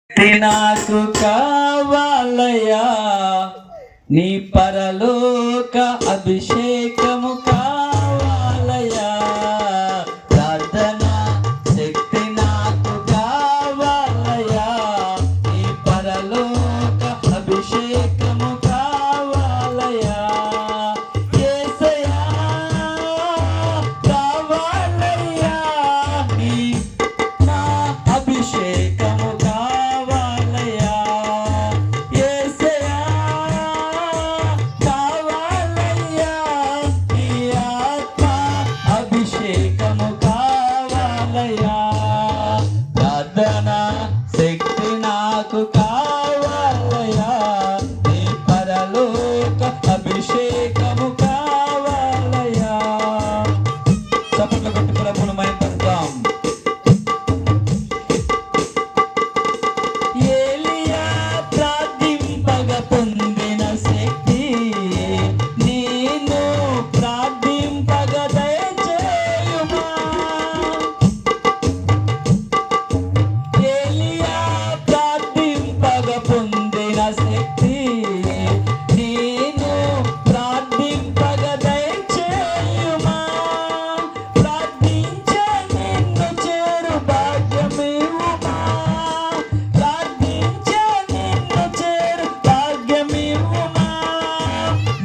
నాకు కావాలయ్యా నీ పరలోక అభిషేకము కావాలయ్యా. ప్రార్థన శక్తి నాకు కావాలయ్యా నీ పరలోక అభిషేకము కావాలయ్యా. యేసయ్యా కావాలయ్యా నీ నా అభిషేకము కావాలయ్యా. యేసయ్యా కావాలయ్యా నీ ఆత్మ అభిషేకము కావాలయ్యా. ప్రార్థన శక్తి నాకు కావాలయ్యా నీ పరలోక అభిషేకము కావాలయ్యా. చప్పట్లు కొట్టి ప్రభువును మహిమపరుద్దాం. ఏలియా ప్రార్థింపగా పొందిన శక్తి నేను ప్రార్థింపగా దయచేయుమా. ఏలియా ప్రార్థింపగా పొందిన శక్తి నేను ప్రార్థింపగా దయచేయుమా. ప్రార్థించే నిన్ను చేరు భాగ్యమివ్వుమా. ప్రార్థించే నిన్ను చేరు భాగ్యమివ్వుమా.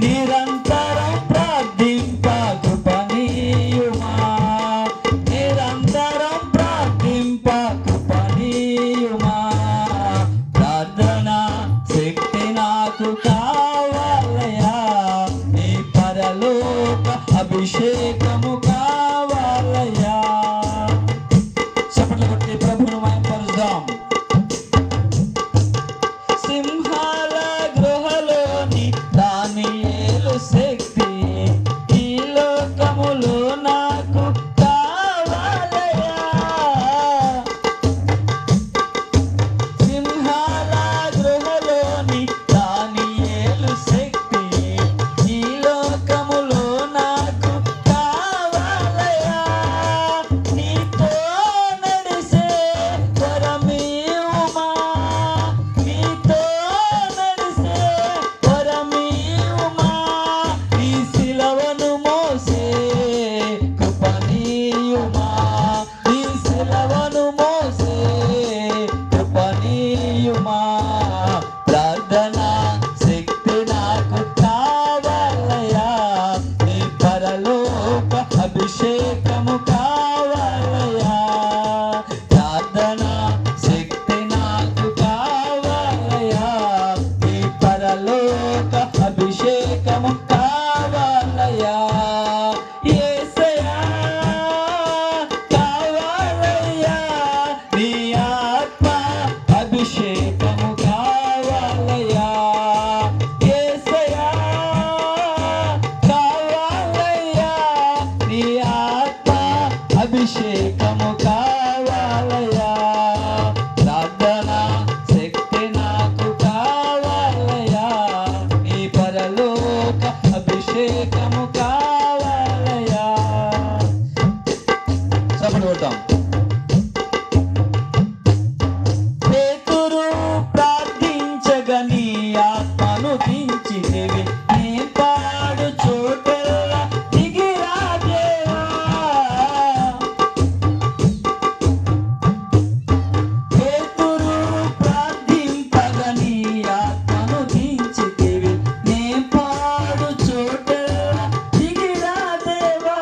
నిరంతరం ప్రార్థింప కృపనీయుమా. నిరంతరం ప్రార్థింప కృపనీయుమా. ప్రార్థన శక్తి నాకు కావాలయ్యా నీ పరలోక అభిషేకము కావాలయ్యా. చప్పట్లు కొట్టి ప్రభువును మహిమపరుద్దాం. సింహాల గృహలోని దానియేలు శక్తి ఈ లోకములో నాకు కావాలయ్యా. సింహాల గృహలోని దానియేలు శక్తి ఈ లోకములో నాకు కావాలయ్యా. నీతో నడిసే వరమీయుమా. నీతో నడిసే వరమీయుమా. నీ సిలువను మోసే కృపనీయుమా. నీ సిలువను మోసే కృపనీయుమా. ప్రార్థన శక్తి నాకు కావాలయ్యా నీ పరలోక అభిషేకము కావాలయ్యా. ప్రార్థన శక్తి నాకు కావాలయ్యా నీ పరలోక అభిషేకము కావాలయ్యా. యేసయ్యా కావాలయ్యా నీ ఆత్మ అభిషేకము కావాలయ్యా. యేసయ్యా కావాలయ్యా నీ ఆత్మ అభిషేకము కావాలయ్యా. ప్రార్థన శక్తి నాకు కావాలయ్యా నీ పరలోక అభిషేకము కావాలయ్యా. చప్పట్లు కొడదాం. పేతురు ప్రార్థించగా నీ ఆత్మను దించితివి. నీ పాడు చోటెల్లా దిగిరా దేవా. పేతురు ప్రార్థింపగా నీ ఆత్మను దించితివి. నీ పాడు చోటెల్లా దిగిరా దేవా.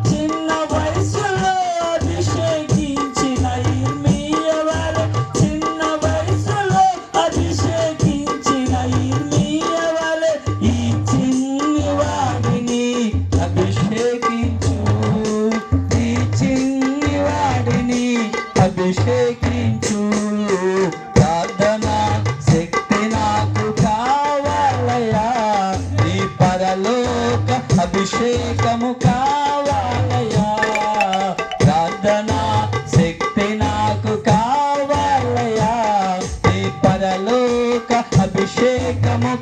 చిన్న వయసులో అభిషేకించిన ఇర్మీయవలె. చిన్న వయసులో అభిషేకించిన ఇర్మీయవలె ఈ చిన్ని వాడిని అభిషేకించు. ఈ చిన్ని వాడిని అభిషేకించు. ప్రార్థన శక్తి నాకు కావాలయ్యా నీ పరలోక అభిషేకము కావాలయ్యా. ప్రార్థన శక్తి నాకు కావాలయ్యా నీ పరలోక అభిషేకము